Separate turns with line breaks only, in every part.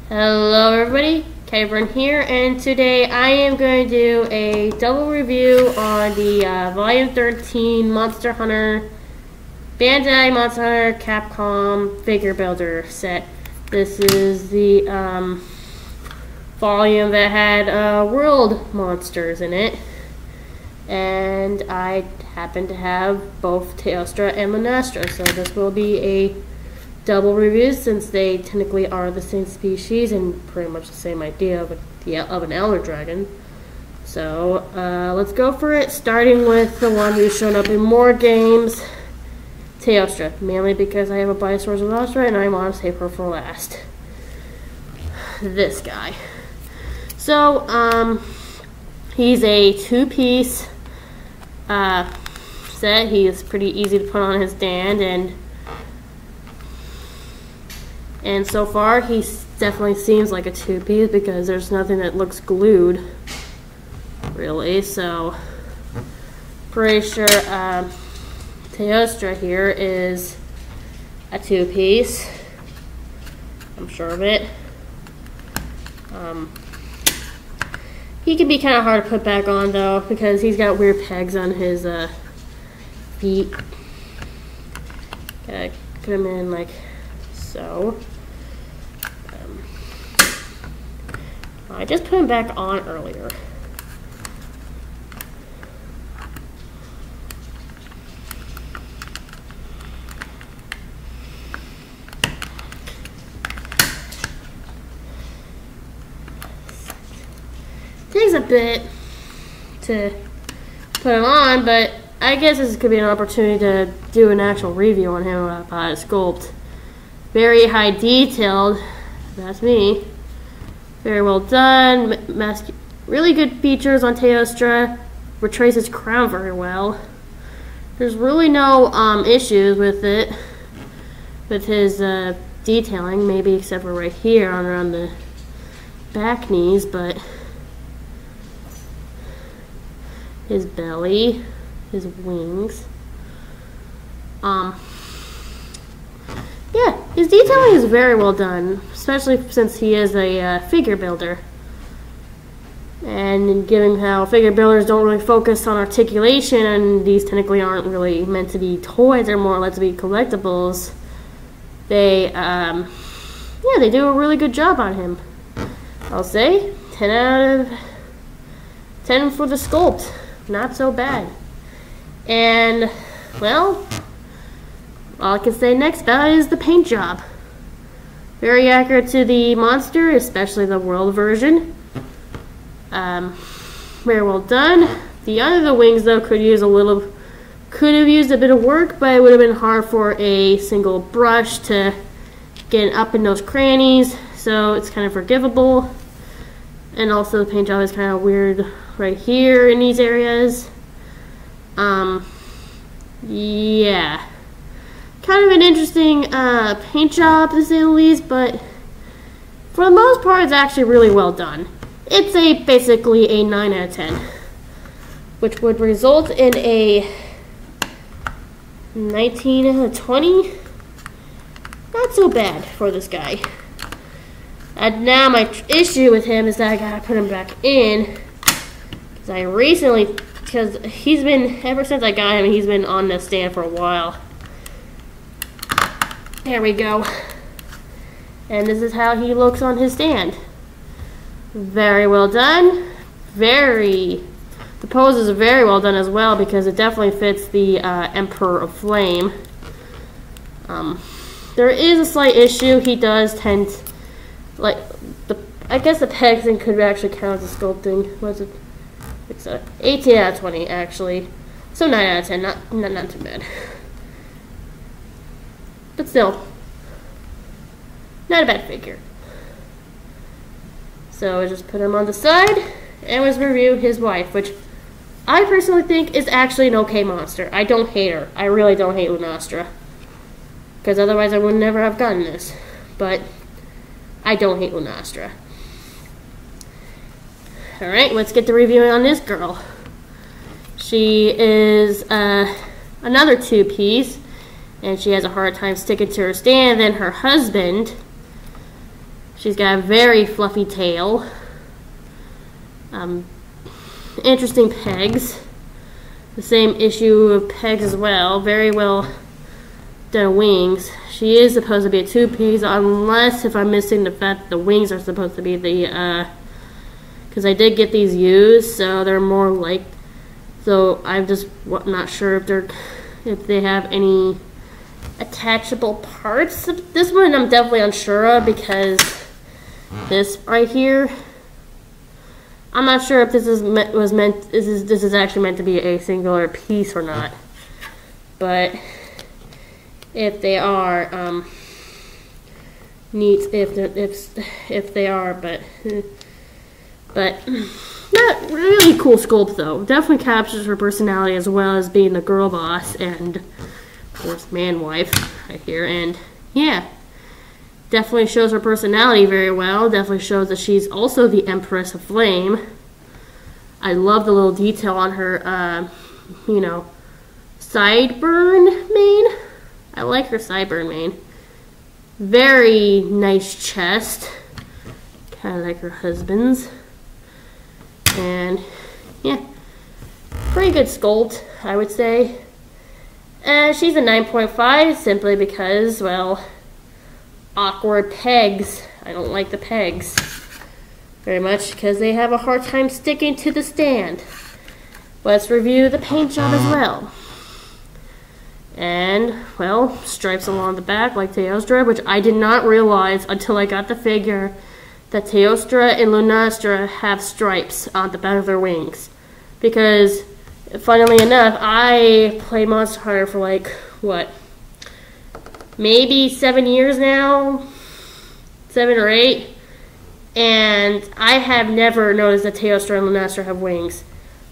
Hello everybody, Katyvern here, and today I am going to do a double review on the Volume 13 Monster Hunter, Bandai Monster Hunter Capcom figure builder set. This is the volume that had world monsters in it, and I happen to have both Teostra and Lunastra, so this will be a double reviews since they technically are the same species and pretty much the same idea of an elder dragon. So let's go for it, starting with the one who's shown up in more games, Teostra, mainly because I have a bias towards Lunastra and I want to save her for last. This guy. So he's a two-piece set. He is pretty easy to put on his stand, and so far, he definitely seems like a two-piece because there's nothing that looks glued, really. So, pretty sure Teostra here is a two-piece. I'm sure of it. He can be kind of hard to put back on, though, because he's got weird pegs on his feet. Gotta put him in like so. I just put him back on earlier. Takes a bit to put him on, but I guess this could be an opportunity to do an actual review on him about his sculpt. Very high detailed, that's me. Very well done, really good features on Teostra, portrays his crown very well. There's really no issues with it, with his detailing, maybe except for right here on around the back knees, but his belly, his wings. Yeah, his detailing is very well done, especially since he is a figure builder. And given how figure builders don't really focus on articulation, and these technically aren't really meant to be toys, they're more meant to be collectibles, they do a really good job on him. I'll say 10 out of 10 for the sculpt. Not so bad. And, well, all I can say next about it is the paint job. Very accurate to the monster, especially the world version. Very well done. The wings though could have used a bit of work, but it would have been hard for a single brush to get up in those crannies, so it's kind of forgivable. And also the paint job is kind of weird right here in these areas. Yeah. Kind of an interesting paint job, to say the least, but for the most part, it's actually really well done. It's basically a 9 out of 10, which would result in a 19 out of 20. Not so bad for this guy. And now my issue with him is that I gotta put him back in, because he's been, ever since I got him, he's been on the stand for a while. There we go. And this is how he looks on his stand. Very well done. The pose is very well done as well, because it definitely fits the Emperor of Flame. There is a slight issue. He does tend, I guess the pegs thing could actually count as sculpting. What's it? It's 18 out of 20 actually. So 9 out of 10, not too bad. But still, not a bad figure. So I just put him on the side, and let's review his wife, which I personally think is actually an okay monster. I don't hate her. I really don't hate Lunastra, because otherwise I would never have gotten this. But I don't hate Lunastra. Alright, let's get to reviewing on this girl. She is another two-piece, and she has a hard time sticking to her stand. Then her husband She's got a very fluffy tail. Interesting pegs. The same issue of pegs as well. Very well done wings. She is supposed to be a two-piece, unless if I'm missing the fact that the wings are supposed to be the, because I did get these used, so they're more like, so I'm just not sure if they have any attachable parts. This one I'm definitely unsure of, because this right here, I'm not sure if this is this is actually meant to be a singular piece or not. But if they are, neat if they are, but not really cool sculpt though. Definitely captures her personality as well as being the girl boss and of course manwife right here. And yeah, definitely shows her personality very well. Definitely shows that she's also the Empress of Flame. I love the little detail on her, you know, sideburn mane. I like her sideburn mane. Very nice chest. Kind of like her husband's. And yeah, pretty good sculpt, I would say. She's a 9.5 simply because, well, awkward pegs. I don't like the pegs very much because they have a hard time sticking to the stand. Let's review the paint job as well. And, well, stripes along the back like Teostra, which I did not realize until I got the figure that Teostra and Lunastra have stripes on the back of their wings. Because, funnily enough, I played Monster Hunter for like, what, maybe 7 years now? 7 or 8? And I have never noticed that Teostra and Lunastra have wings.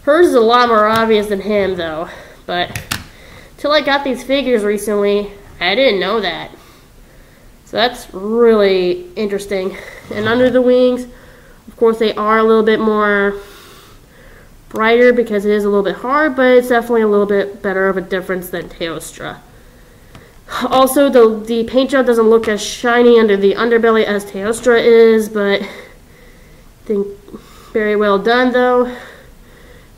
Hers is a lot more obvious than him, though. But till I got these figures recently, I didn't know that. So that's really interesting. And under the wings, of course, they are a little bit more brighter because it is a little bit hard, but it's definitely a little bit better of a difference than Teostra. Also, the paint job doesn't look as shiny under the underbelly as Teostra is, but I think very well done though.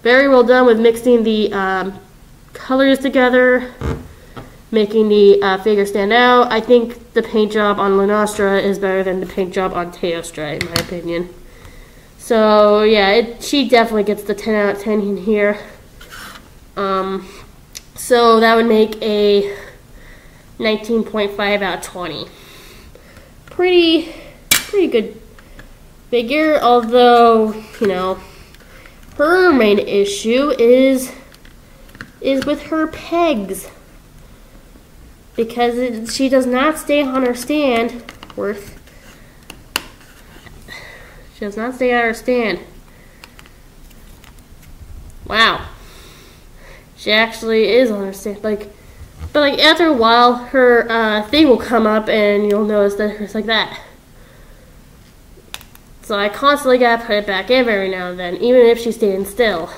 Very well done with mixing the colors together, making the figure stand out. I think the paint job on Lunastra is better than the paint job on Teostra, in my opinion. So yeah, she definitely gets the 10 out of 10 in here. So that would make a 19.5 out of 20. Pretty good figure, although, you know, her main issue is with her pegs. Because she does not stay on her stand. She does not stay on her stand. Wow. She actually is on her stand. But like after a while, her thing will come up and you'll notice that it's like that. So I constantly gotta put it back in every now and then, even if she's staying still.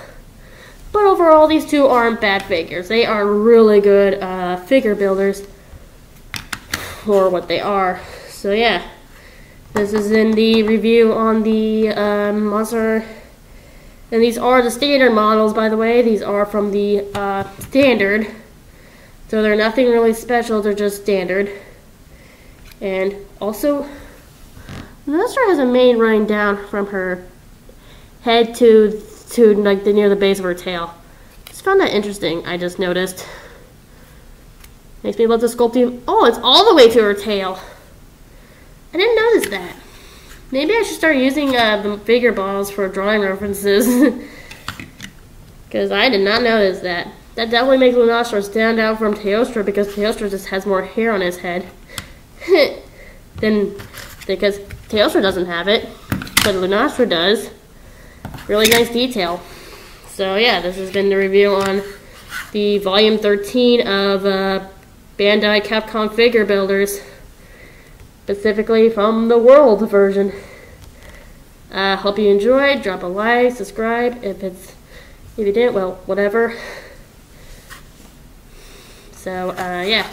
But overall, these two aren't bad figures. They are really good figure builders for what they are. So yeah, this is in the review on the Monster. And these are the standard models, by the way. These are from the standard. So they're nothing really special, they're just standard. And also, Lunastra has a mane running down from her head to like near the base of her tail. Just found that interesting, I just noticed. Makes me love the sculpting. Oh, it's all the way to her tail. I didn't notice that. Maybe I should start using the figure balls for drawing references. Because I did not notice that. That definitely makes Lunastra stand out from Teostra because Teostra just has more hair on his head. Because Teostra doesn't have it, but Lunastra does. Really nice detail. So yeah, this has been the review on the volume 13 of Bandai Capcom figure builders, specifically from the world version. Hope you enjoyed. Drop a like, subscribe. If you didn't, well, whatever. So yeah,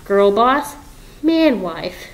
girl boss, man wife.